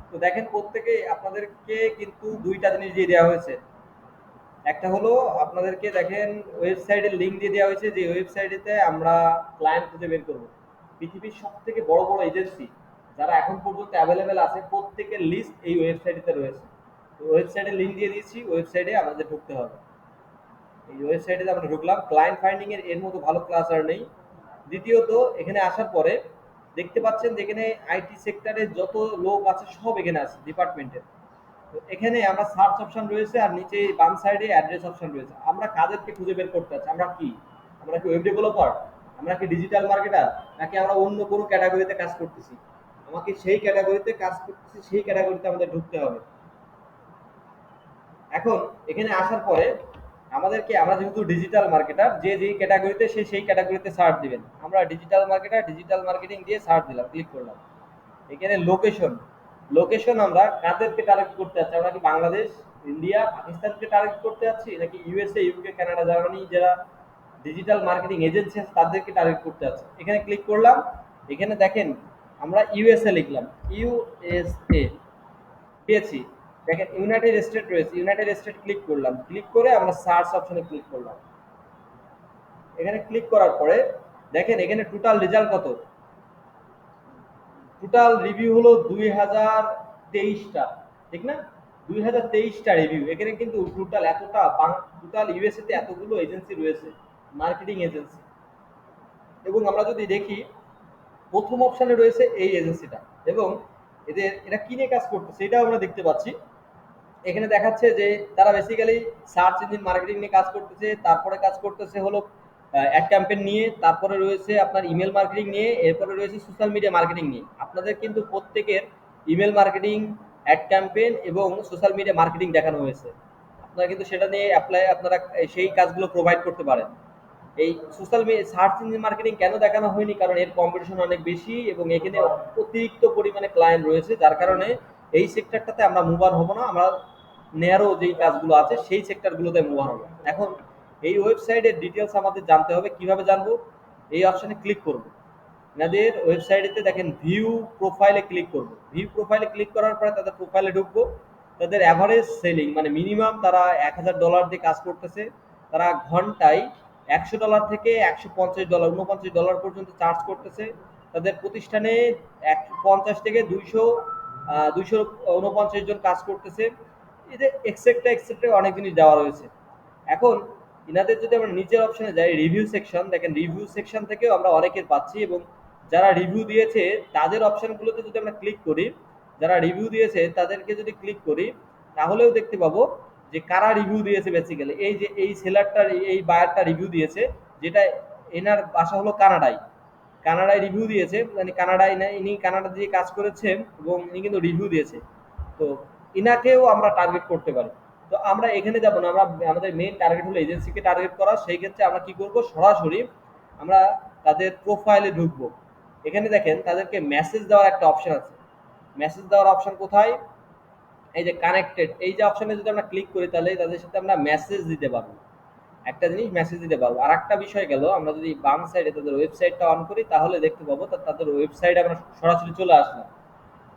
তো দেখেন প্রত্যেকেই আপনাদেরকে কিন্তু ২ টা জিনিস দিয়ে দেওয়া হয়েছে। একটা হলো আপনাদেরকে দেখেন ওয়েবসাইটের লিঙ্ক দিয়ে দেওয়া হয়েছে যে ওয়েবসাইটেতে আমরা ক্লায়েন্ট খুঁজে বের করব। পৃথিবীর সবথেকে বড়, বড় এজেন্সি যারা এখন পর্যন্ত অ্যাভেলেবেল আছে প্রত্যেকের লিস্ট এই ওয়েবসাইটেতে রয়েছে। তো ওয়েবসাইটের লিঙ্ক দিয়ে দিয়েছি, ওয়েবসাইটে আমাদের ঢুকতে হবে। এই ওয়েবসাইটে আমরা ঢুকলাম। ক্লায়েন্ট ফাইন্ডিং এর মতো ভালো ক্লাস আর নেই। দ্বিতীয়ত এখানে আসার পরে দেখতে পাচ্ছেন যে এখানে আইটি সেক্টরে যত লোক আছে সব এখানে আছে ডিপার্টমেন্টের। তো এখানে আমরা সার্চ অপশন রয়েছে আর নিচে বাম সাইডে অ্যাড্রেস অপশন রয়েছে। আমরা কাদেরকে খুঁজে বের করতে চাচ্ছি? আমরা কি? আমরা কি ওয়েব ডেভেলপার? আমরা কি ডিজিটাল মার্কেটার? নাকি আমরা অন্য কোনো ক্যাটাগরিতে কাজ করতেছি? আমাকে সেই ক্যাটাগরিতে কাজ করতেছি, সেই ক্যাটাগরিতে আমাদের ঢুকতে হবে। এখন এখানে আসার পরে আমাদেরকে, আমরা যেহেতু ডিজিটাল মার্কেটার, যে যেই ক্যাটাগরিতে সে সেই ক্যাটাগরিতে সার্চ দিবেন। আমরা ডিজিটাল মার্কেটার, ডিজিটাল মার্কেটিং দিয়ে সার্চ দিলাম, ক্লিক করলাম। এখানে লোকেশন, লোকেশন আমরা কাদেরকে টার্গেট করতে যাচ্ছি? আমরা কি বাংলাদেশ, ইন্ডিয়া, পাকিস্তানকে টার্গেট করতে যাচ্ছি, নাকি ইউএসএ, ইউকে, কানাডা, জার্মানি যারা ডিজিটাল মার্কেটিং এজেন্সি আছে তাদেরকে টার্গেট করতে যাচ্ছি? এখানে ক্লিক করলাম। এখানে দেখেন আমরা ইউএসএ লিখলাম, ইউএসএ পেয়েছি। দেখেন ইউনাইটেড স্টেট রয়েছে, ইউনাইটেড স্টেট ক্লিক করলাম, ক্লিক করে আমরা সার্চ অপশনে ক্লিক করলাম। এখানে ক্লিক করার পরে দেখেন এখানে টোটাল রেজাল্ট কত? টোটাল রিভিউ হলো 2023টা, ঠিক না? 2023টা রিভিউ। এখানে কিন্তু টোটাল এতটা, টোটাল ইউএসএ তে এতগুলো এজেন্সি রয়েছে, মার্কেটিং এজেন্সি। এবং আমরা যদি দেখি প্রথম অপশনে রয়েছে এই এজেন্সিটা, এবং এরা কি নিয়ে কাজ করতেছে এটাও আমরা দেখতে পাচ্ছি। এখানে দেখাচ্ছে যে তারা বেসিক্যালি সার্চ ইঞ্জিন মার্কেটিং নিয়ে কাজ করতেছে, তারপরে কাজ করতেছে হলো অ্যাড ক্যাম্পেইন নিয়ে, তারপরে রয়েছে আপনার ইমেল মার্কেটিং নিয়ে, এরপরে রয়েছে সোশ্যাল মিডিয়া মার্কেটিং নিয়ে। আপনাদের কিন্তু প্রত্যেকের ইমেল মার্কেটিং, অ্যাড ক্যাম্পেইন এবং সোশ্যাল মিডিয়া মার্কেটিং দেখানো হয়েছে। আপনারা কিন্তু সেটা নিয়ে আপনারা সেই কাজগুলো প্রোভাইড করতে পারেন। এই social media search engine marketing কেন দেখানো হয়নি? কারণ এর কম্পিটিশন অনেক বেশি এবং এখানে অতিরিক্ত পরিমাণে ক্লায়েন্ট রয়েছে, যার কারণে এই সেক্টরটাতে আমরা মুভার হব না। আমরা ন্যারো যেই কাজগুলো আছে সেই সেক্টরগুলোতে মুভার হবো। এখন এই ওয়েবসাইটের ডিটেলস আমাদের জানতে হবে। কিভাবে জানবো? এই অপশনে ক্লিক করব। এনাদের ওয়েবসাইটেতে দেখেন ভিউ প্রোফাইলে ক্লিক করব। ভিউ প্রোফাইলে ক্লিক করার পরে তাদের প্রোফাইলে ঢুকবো। তাদের অ্যাভারেজ সেলিং মানে মিনিমাম তারা $1000 দিয়ে কাজ করতেছে। তারা ঘন্টায় $100 থেকে $150, $49 পর্যন্ত চার্জ করতেছে। তাদের প্রতিষ্ঠানে 50 থেকে 249 জন কাজ করতেছে। এদের এক্সেট্রা এক্সেট্রা অনেক জিনিস দেওয়া রয়েছে। এখন ইনাদের যদি আমরা নিচের অপশনে যাই, রিভিউ সেকশন, দেখেন রিভিউ সেকশন থেকেও আমরা অনেকের পাচ্ছি, এবং যারা রিভিউ দিয়েছে তাদের অপশনগুলোতে যদি আমরা ক্লিক করি, যারা রিভিউ দিয়েছে তাদেরকে যদি ক্লিক করি, তাহলেও দেখতে পাবো যে কারা রিভিউ দিয়েছে। বেসিক্যালি এই যে এই সেলারটা, এই বায়ারটা রিভিউ দিয়েছে, যেটা এনার বাসা হলো কানাডায়, কানাডায় রিভিউ দিয়েছে, মানে কানাডায় ইনি কানাডা দিয়ে কাজ করেছেন এবং ইনি কিন্তু রিভিউ দিয়েছে। তো ইনাকেও আমরা টার্গেট করতে পারি। তো আমরা এখানে যাব না, আমরা আমাদের মেইন টার্গেট হলো এজেন্সিকে টার্গেট করা। সেই ক্ষেত্রে আমরা কি করব? সরাসরি আমরা তাদের প্রোফাইলে ঢুকবো। এখানে দেখেন তাদেরকে মেসেজ দেওয়ার একটা অপশন আছে। মেসেজ দেওয়ার অপশন কোথায়? এই যে কানেক্টেড, এই যে অপশনে যদি আমরা ক্লিক করি তাহলে তাদের সাথে আমরা মেসেজ দিতে পারবো। একটা জিনিস মেসেজ দিতে পারবো। আর একটা বিষয় গেল, আমরা যদি বাম সাইডে তাদের ওয়েবসাইটটা অন করি তাহলে দেখতে পাবো তাদের ওয়েবসাইটে আমরা সরাসরি চলে আসলাম।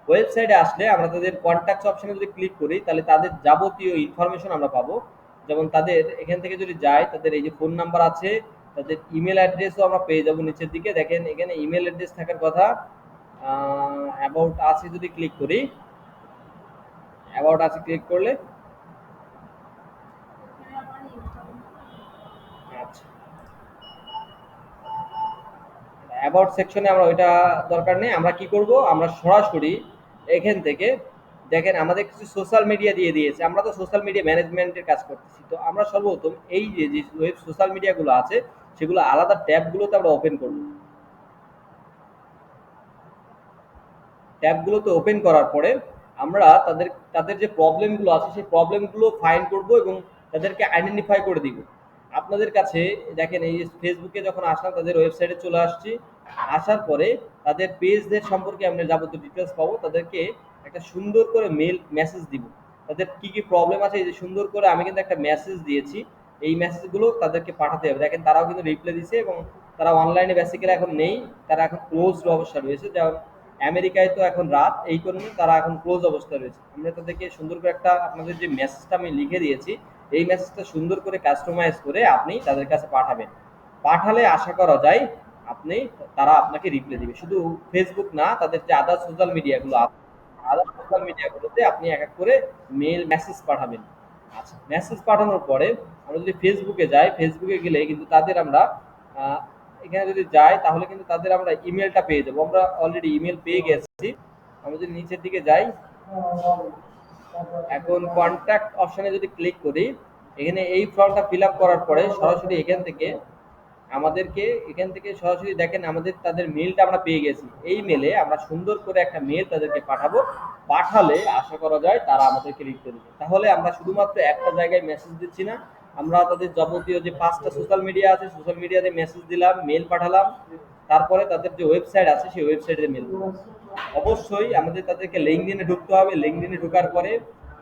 ওয়েবসাইটে আসলে আমরা তাদের কন্ট্যাক্টস অপশনে যদি ক্লিক করি তাহলে তাদের যাবতীয় ইনফরমেশন আমরা পাবো। যেমন তাদের এখান থেকে যদি যাই, তাদের এই যে ফোন নাম্বার আছে, তাদের ইমেল অ্যাড্রেসও আমরা পেয়ে যাবো নিচের দিকে। দেখেন এখানে ইমেল অ্যাড্রেস থাকার কথা। অ্যাবাউট আছে যদি ক্লিক করি, অ্যাবাউট আছে ক্লিক করলে, আচ্ছা, অ্যাবাউট সেকশনে আমরা ওইটা দরকার নেই। আমরা কি করব? আমরা সরাসরি এখান থেকে দেখেন আমাদের কিছু সোশ্যাল মিডিয়া দিয়ে দিয়েছে। আমরা তো সোশ্যাল মিডিয়া ম্যানেজমেন্টের কাজ করতেছি। তো আমরা সর্বপ্রথম এই যে যে ওয়েব সোশ্যাল মিডিয়াগুলো আছে সেগুলো আলাদা ট্যাবগুলোতে আমরা ওপেন করব। ট্যাবগুলোতে ওপেন করার পরে আমরা তাদের যে প্রবলেমগুলো আছে সেই প্রবলেমগুলো ফাইন্ড করব এবং তাদেরকে আইডেন্টিফাই করে দিব। আপনাদের কাছে দেখেন এই যে ফেসবুকে যখন আসলাম তাদের ওয়েবসাইটে চলে আসছি। আসার পরে তাদের পেজদের সম্পর্কে আমরা যাবতীয় ডিটেলস পাবো। তাদেরকে একটা সুন্দর করে মেসেজ দিব। তাদের কি কি প্রবলেম আছে এই যে সুন্দর করে আমি কিন্তু একটা মেসেজ দিয়েছি। এই মেসেজগুলো তাদেরকে পাঠাতে হবে। দেখেন তারাও কিন্তু রিপ্লাই দিছে এবং তারা অনলাইনে বেসিক্যালি এখন নেই, তারা এখন ক্লোজড অবস্থা রয়েছে। যেমন আমেরিকায় তো এখন রাত, এই কারণে তারা এখন ক্লোজ অবস্থায় রয়েছে। আমরা তাদেরকে সুন্দর করে একটা, আপনাদের যে মেসেজটা আমি লিখে দিয়েছি, এই মেসেজটা সুন্দর করে কাস্টমাইজ করে আপনি তাদের কাছে পাঠাবেন। পাঠালে আশা করা যায় আপনি, তারা আপনাকে রিপ্লাই দিবে। শুধু ফেসবুক না, তাদের যে আদার সোশ্যাল মিডিয়াগুলো আছে, আদার সোশ্যাল মিডিয়াগুলোতে আপনি এক এক করে মেল মেসেজ পাঠাবেন। আচ্ছা, মেসেজ পাঠানোর পরে আমরা যদি ফেসবুকে যাই, ফেসবুকে গেলে কিন্তু তাদের আমরা আহ, এখানে যদি যাই তাহলে কিন্তু তাদের আমরা ইমেলটা পেয়ে যাবো। আমরা অলরেডি ইমেল পেয়ে গেছি। আমরা যদি নিচের দিকে যাই, এখন কন্ট্যাক্ট অপশনে যদি ক্লিক করি, এখানে এই ফর্মটা ফিল আপ করার পরে সরাসরি এখান থেকে আমাদেরকে, এখান থেকে সরাসরি দেখেন আমাদের তাদের মেলটা আমরা পেয়ে গেছি। এই মেলে আমরা সুন্দর করে একটা মেল তাদেরকে পাঠাবো। পাঠালে আশা করা যায় তারা আমাদেরকে রিপ্লাই দেবে। তাহলে আমরা শুধুমাত্র একটা জায়গায় মেসেজ দিচ্ছি না, আমরা তাদের যাবতীয় যে 5টা সোশ্যাল মিডিয়া আছে, সোশ্যাল মিডিয়াতে মেসেজ দিলাম, মেল পাঠালাম, তারপরে তাদের যে ওয়েবসাইট আছে সেই ওয়েবসাইটে মেল দিলাম। অবশ্যই আমাদের তাদেরকে লিঙ্কডইনে ঢুকতে হবে। লিঙ্কডইনে ঢোকার পরে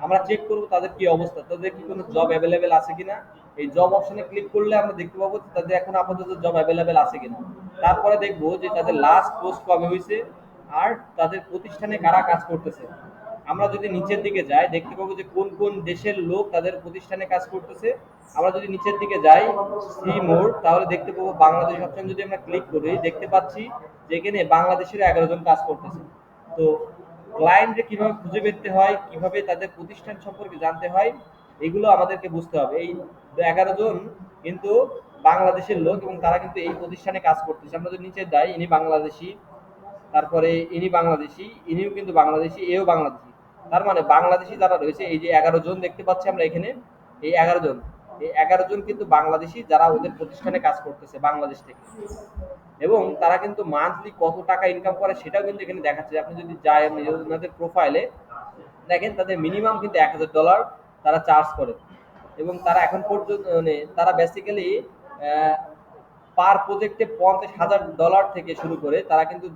আমরা চেক করব তাদের কি অবস্থা, তাদের কি কোনো জব অ্যাভেলেবেল আছে কিনা। এই জব অপশনে ক্লিক করলে আমরা দেখতে পাবো যে তাদের এখন আপাতত জব অ্যাভেলেবেল আছে কিনা। তারপরে দেখবো যে তাদের লাস্ট পোস্ট কবে হয়েছে আর তাদের প্রতিষ্ঠানে কারা কাজ করতেছে। আমরা যদি নিচের দিকে যাই দেখতে পাবো যে কোন কোন দেশের লোক তাদের প্রতিষ্ঠানে কাজ করতেছে। আমরা যদি নিচের দিকে যাই সি মোর, তাহলে দেখতে পাবো বাংলাদেশ অপশন যদি আমরা ক্লিক করি দেখতে পাচ্ছি যে এখানে বাংলাদেশের 11 জন কাজ করতেছে। তো ক্লায়েন্টকে কিভাবে খুঁজে পেতে হয়, কিভাবে তাদের প্রতিষ্ঠান সম্পর্কে জানতে হয়, এগুলো আমাদেরকে বুঝতে হবে। এই 11 জন কিন্তু বাংলাদেশের লোক এবং তারা কিন্তু এই প্রতিষ্ঠানে কাজ করতেছে। আমরা যদি নিচে যাই, ইনি বাংলাদেশি, তারপরে ইনি বাংলাদেশি, ইনিও কিন্তু বাংলাদেশি, এও বাংলাদেশি। তার মানে বাংলাদেশি যারা রয়েছে এই যে 11 জন দেখতে পাচ্ছি আমরা এখানে, এই 11 জন, এই 11 জন কিন্তু বাংলাদেশি যারা ওদের প্রতিষ্ঠানে কাজ করতেছে বাংলাদেশ থেকে। এবং তারা কিন্তু মান্থলি কত টাকা ইনকাম করে সেটাও কিন্তু এখানে দেখাচ্ছে। আপনি যদি যাই আপনি ওনাদের প্রোফাইলে দেখেন তাদের মিনিমাম কিন্তু $1000 তারা চার্জ করে। এবং তারা এখন পর্যন্ত মানে তারা বেসিক্যালি পার প্রজেক্টে $50,000 থেকে শুরু করে তারা কিন্তু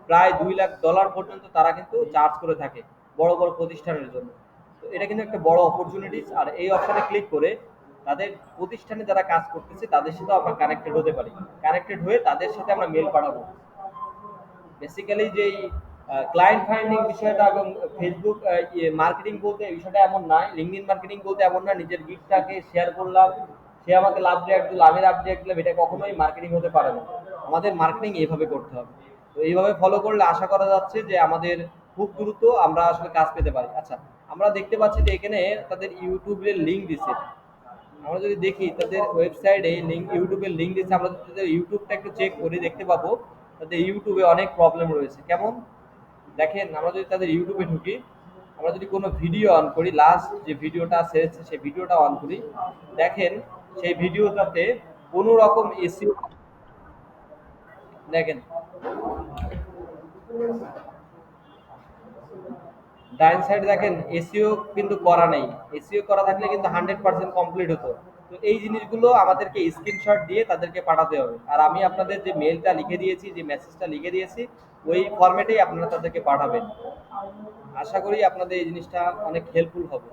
প্রায় $2 লাখ পর্যন্ত তারা কিন্তু চার্জ করে থাকে বড় বড় প্রতিষ্ঠানের জন্য। তো এটা কিন্তু একটা বড় অপরচুনিটিস। আর এই অপশনে ক্লিক করে তাদের প্রতিষ্ঠানে যারা কাজ করতেছে তাদের সাথে আমরা কানেক্টেড হতে পারি। কানেক্টেড হয়ে তাদের সাথে আমরা মেল পাঠাবো। বেসিক্যালি যেই ক্লায়েন্ট ফাইন্ডিং বিষয়টা এবং ফেসবুক মার্কেটিং বলতে এই বিষয়টা এমন নয়, লিঙ্কডইন মার্কেটিং বলতে এমন না নিজের গিগটাকে শেয়ার করলাম, সে আমাকে লাভ রিয়াক্ট দিল, আমি লাভ রিয়াক্ট দিলাম, এটা কখনোই মার্কেটিং হতে পারে না। আমাদের মার্কেটিং এইভাবে করতে হবে। তো এইভাবে ফলো করলে আশা করা যাচ্ছে যে আমাদের খুব দ্রুত আমরা আসলে কাজ পেতে পারি। আচ্ছা, আমরা দেখতে পাচ্ছি যে এখানে তাদের ইউটিউবের লিঙ্ক দিচ্ছে। আমরা যদি দেখি তাদের ওয়েবসাইটে লিঙ্ক, ইউটিউবের লিঙ্ক দিচ্ছে, আমরা যদি তাদের ইউটিউবটা একটু চেক করি দেখতে পাবো তাদের ইউটিউবে অনেক প্রবলেম রয়েছে। কেমন দেখেন, আমরা যদি তাদের ইউটিউবে ঢুকি, আমরা যদি কোনো ভিডিও অন করি, লাস্ট যে ভিডিওটা ছেড়েছে সেই ভিডিওটা অন করি, দেখেন সেই ভিডিওটাতে কোনো রকম এসইও, দেখেন ডাইন সাইডে দেখেন এসইও কিন্তু করা নেই। এসইও করা থাকলে কিন্তু 100% কমপ্লিট হতো। তো এই জিনিসগুলো আমাদেরকে স্ক্রিনশট দিয়ে তাদেরকে পাঠাতে হবে। আর আমি আপনাদের যে মেলটা লিখে দিয়েছি, যে মেসেজটা লিখে দিয়েছি, ওই ফরম্যাটেই আপনারা তাদেরকে পাঠাবেন। আশা করি আপনাদের এই জিনিসটা অনেক হেল্পফুল হবে।